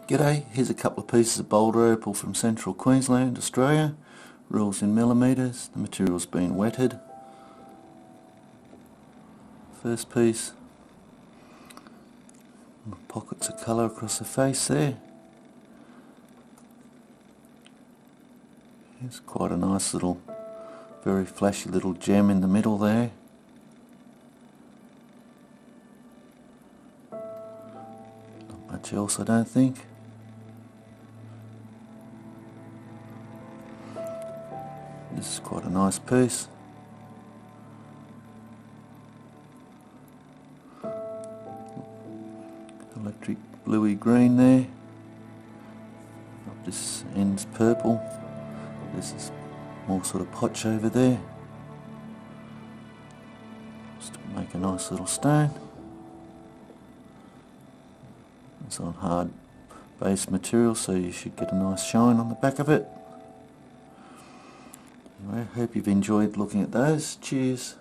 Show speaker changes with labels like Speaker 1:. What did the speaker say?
Speaker 1: G'day, here's a couple of pieces of Boulder Opal from central Queensland, Australia. Rules in millimetres, the material's been wetted. First piece, pockets of colour across the face there. It's quite a nice little, very flashy little gem in the middle there. Not much else I don't think. This is quite a nice piece. Electric bluey green there. This end's purple. This is more sort of potch over there. Just to make a nice little stone. It's on hard base material, so you should get a nice shine on the back of it. Anyway, I hope you've enjoyed looking at those. Cheers.